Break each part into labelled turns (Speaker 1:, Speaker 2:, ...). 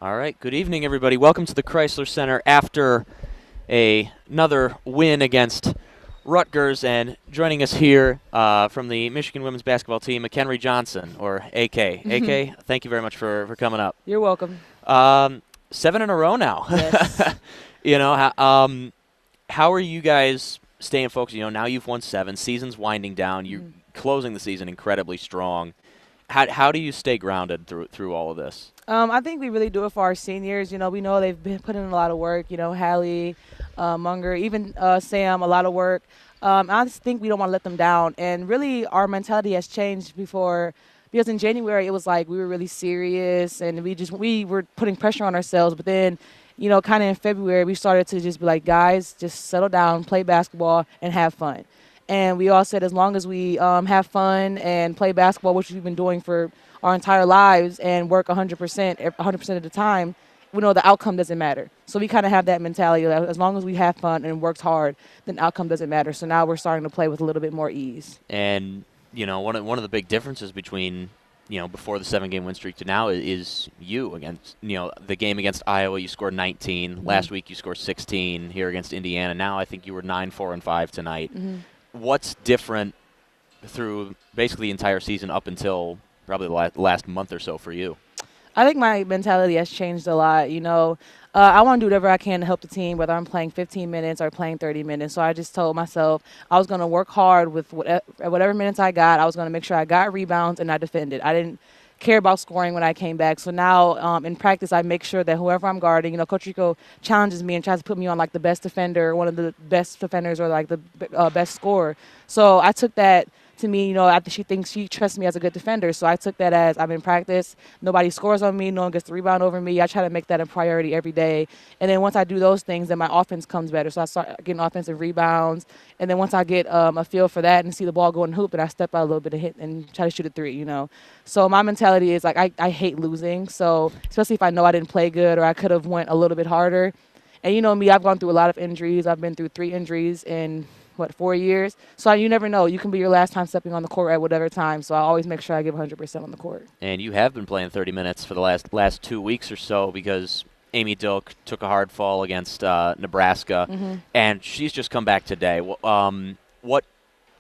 Speaker 1: All right. Good evening, everybody. Welcome to the Chrysler Center after another win against Rutgers, and joining us here from the Michigan women's basketball team, Akienreh Johnson, or AK. AK, thank you very much for coming up.
Speaker 2: You're welcome.
Speaker 1: 7 in a row now.
Speaker 2: Yes.
Speaker 1: How are you guys staying focused? Now you've won 7. Season's winding down. You're closing the season incredibly strong. How do you stay grounded through all of this?
Speaker 2: I think we really do it for our seniors. We know they've been putting in a lot of work. Hallie, Munger, even Sam, a lot of work. I just think we don't want to let them down. And really, our mentality has changed because in January it was like we were really serious and we were putting pressure on ourselves. But then, kind of in February, we started to just be like, guys, just settle down, play basketball, and have fun. And we all said as long as we have fun and play basketball, which we've been doing for our entire lives, and work 100% of the time, we know the outcome doesn't matter. So we kind of have that mentality that as long as we have fun and worked hard, then outcome doesn't matter. So now we're starting to play with a little bit more ease.
Speaker 1: And, one of the big differences between, before the 7-game win streak to now is you against, the game against Iowa, you scored 19. Last week you scored 16 here against Indiana. Now I think you were 9-4-5 tonight. What's different through basically the entire season up until probably the last month or so for you?
Speaker 2: I think my mentality has changed a lot. I want to do whatever I can to help the team, whether I'm playing 15 minutes or playing 30 minutes. So I just told myself I was going to work hard with whatever minutes I got. I was going to make sure I got rebounds and I defended. I didn't care about scoring when I came back. So now in practice, I make sure that whoever I'm guarding, Coach Rico challenges me and tries to put me on like the best defender, one of the best defenders, or like the best scorer. So I took that to me, after she thinks she trusts me as a good defender. So I took that as I'm in practice. Nobody scores on me. No one gets the rebound over me. I try to make that a priority every day. And then once I do those things, then my offense comes better. So I start getting offensive rebounds. And then once I get a feel for that and see the ball go in the hoop, then I step out a little bit and hit and try to shoot a 3, So my mentality is like I hate losing. So especially if I know I didn't play good or I could have went a little bit harder. And you know me, I've gone through a lot of injuries. I've been through 3 injuries in 4 years? So you never know. You can be your last time stepping on the court at whatever time. So I always make sure I give 100% on the court.
Speaker 1: And you have been playing 30 minutes for the last 2 weeks or so because Amy Dilk took a hard fall against Nebraska, and she's just come back today. How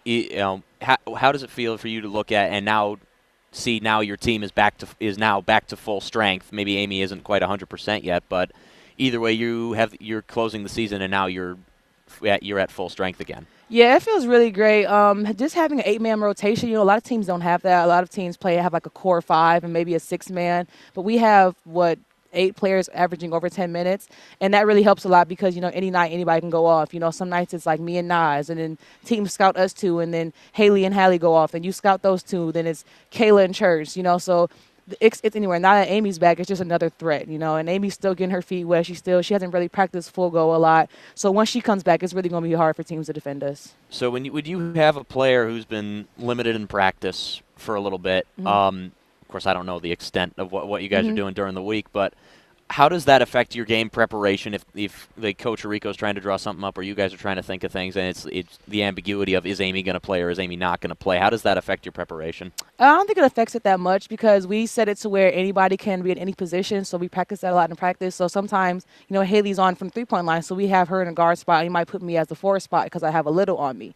Speaker 1: does it feel for you to look at and now see your team is now back to full strength? Maybe Amy isn't quite 100% yet, but either way, you're closing the season and now you're at full strength again.
Speaker 2: Yeah, it feels really great. Just having an 8-man rotation, a lot of teams don't have that. A lot of teams have like a core 5 and maybe a 6-man. But we have, 8 players averaging over 10 minutes. And that really helps a lot because, any night anybody can go off. Some nights it's like me and Nas, and then teams scout us 2, and then Haley and Hallie go off. And you scout those 2, then it's Kayla and Church, so it's anywhere. Now that Amy's back, it's just another threat, and Amy's still getting her feet wet. She hasn't really practiced full go a lot. So once she comes back, it's really going to be hard for teams to defend us.
Speaker 1: So would you have a player who's been limited in practice for a little bit? Of course, I don't know the extent of what you guys are doing during the week, but how does that affect your game preparation if the Coach Rico is trying to draw something up or you guys are trying to think of things and it's the ambiguity of is Amy going to play or is Amy not going to play? How does that affect your preparation?
Speaker 2: I don't think it affects it that much because we set it to where anybody can be in any position, so we practice that a lot in practice. So sometimes, Haley's on from the 3-point line, so we have her in a guard spot. You might put me as the 4 spot because I have a little on me.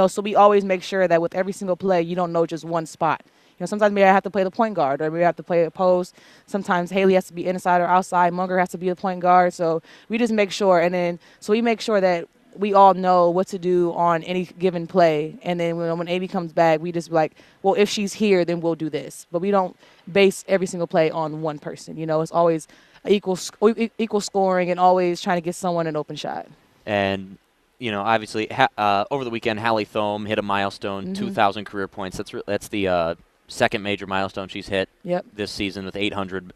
Speaker 2: So we always make sure that with every single play, you don't know just one spot. Sometimes maybe I have to play the point guard or maybe I have to play a post. Sometimes Haley has to be inside or outside. Munger has to be the point guard. So we just make sure. And then so we make sure that we all know what to do on any given play. And then when Amy comes back, we just be like, well, if she's here, then we'll do this. But we don't base every single play on one person. It's always equal scoring and always trying to get someone an open shot.
Speaker 1: And obviously, over the weekend, Hallie Thome hit a milestone, 2,000 career points. That's the second major milestone she's hit this season with 800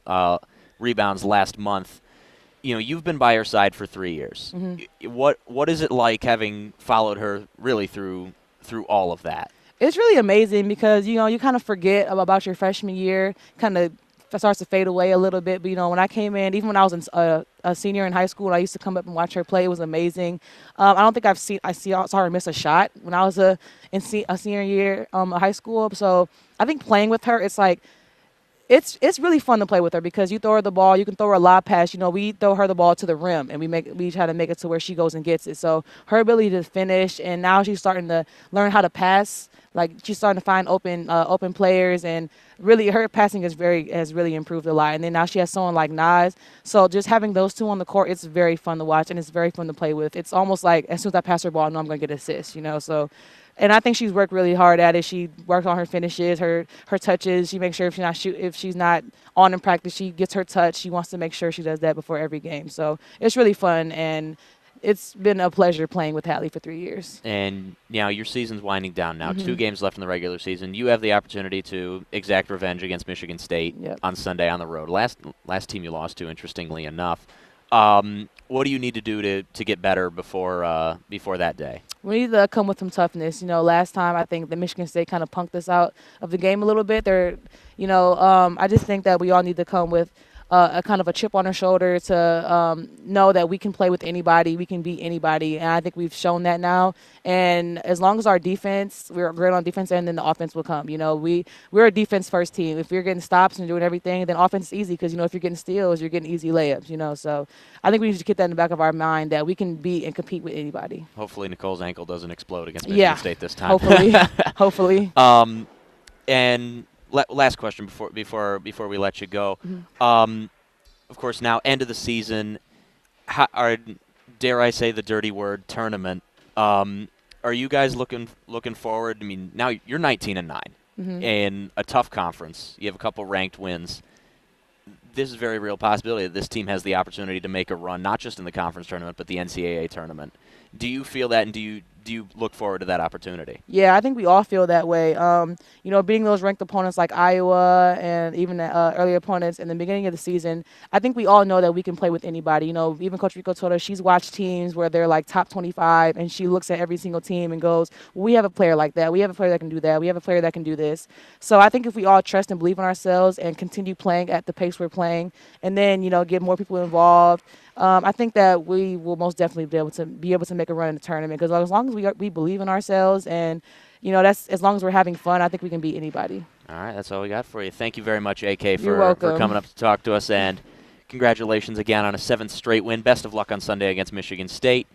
Speaker 1: rebounds last month. You've been by her side for 3 years. What is it like having followed her really through all of that?
Speaker 2: It's really amazing because, you kind of forget about your freshman year, kind of starts to fade away a little bit. But, when I came in, even when I was a senior in high school, I used to come up and watch her play. It was amazing. I don't think I saw her miss a shot when I was a senior year of high school. So I think playing with her, it's like it's really fun to play with her because you throw her the ball, you can throw her a lob pass. We throw her the ball to the rim, and we try to make it to where she goes and gets it. So her ability to finish, and now she's starting to learn how to pass. Like she's starting to find open players, and really her passing has really improved a lot. And then now she has someone like Nas. So just having those two on the court, it's very fun to watch and it's very fun to play with. It's almost like as soon as I pass her ball, I know I'm going to get an assist. So. And I think she's worked really hard at it. She worked on her finishes, her touches. She makes sure if she's not on in practice, she gets her touch. She wants to make sure she does that before every game. So it's really fun, and it's been a pleasure playing with Hallie for 3 years.
Speaker 1: And now your season's winding down now. 2 games left in the regular season. You have the opportunity to exact revenge against Michigan State on Sunday on the road. Last team you lost to, interestingly enough. What do you need to do to get better before that day?
Speaker 2: We need to come with some toughness. Last time I think the Michigan State kind of punked us out of the game a little bit. I just think that we all need to come with a kind of a chip on our shoulder to know that we can play with anybody, we can beat anybody, and I think we've shown that now. And as long as our defense, we're great on defense, and then the offense will come. We're a defense-first team. If you're getting stops and doing everything, then offense is easy because, if you're getting steals, you're getting easy layups, So I think we need to keep that in the back of our mind that we can beat and compete with anybody.
Speaker 1: Hopefully Nicole's ankle doesn't explode against Michigan State this time.
Speaker 2: Hopefully.
Speaker 1: And last question before we let you go. Of course, now end of the season. Dare I say the dirty word, tournament? Are you guys looking forward? I mean, now you're 19-9 in a tough conference. You have a couple ranked wins. This is a very real possibility that this team has the opportunity to make a run, not just in the conference tournament, but the NCAA tournament. Do you feel that, and do you look forward to that opportunity?
Speaker 2: Yeah, I think we all feel that way. Beating those ranked opponents like Iowa and even earlier opponents in the beginning of the season, I think we all know that we can play with anybody. Even Coach Rico told us she's watched teams where they're like top 25, and she looks at every single team and goes, we have a player like that. We have a player that can do that. We have a player that can do this. So I think if we all trust and believe in ourselves and continue playing at the pace we're playing, and then, get more people involved, I think that we will most definitely be able to make a run in the tournament, because as long as we believe in ourselves and, that's as long as we're having fun, I think we can beat anybody.
Speaker 1: All right, that's all we got for you. Thank you very much, AK,
Speaker 2: for
Speaker 1: coming up to talk to us, and congratulations again on a 7th straight win. Best of luck on Sunday against Michigan State.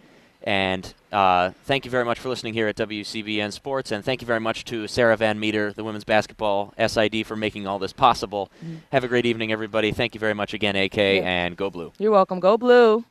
Speaker 1: And thank you very much for listening here at WCBN Sports, and thank you very much to Sarah Van Meter, the women's basketball SID, for making all this possible. Have a great evening, everybody. Thank you very much again, AK, and go Blue.
Speaker 2: You're welcome. Go Blue.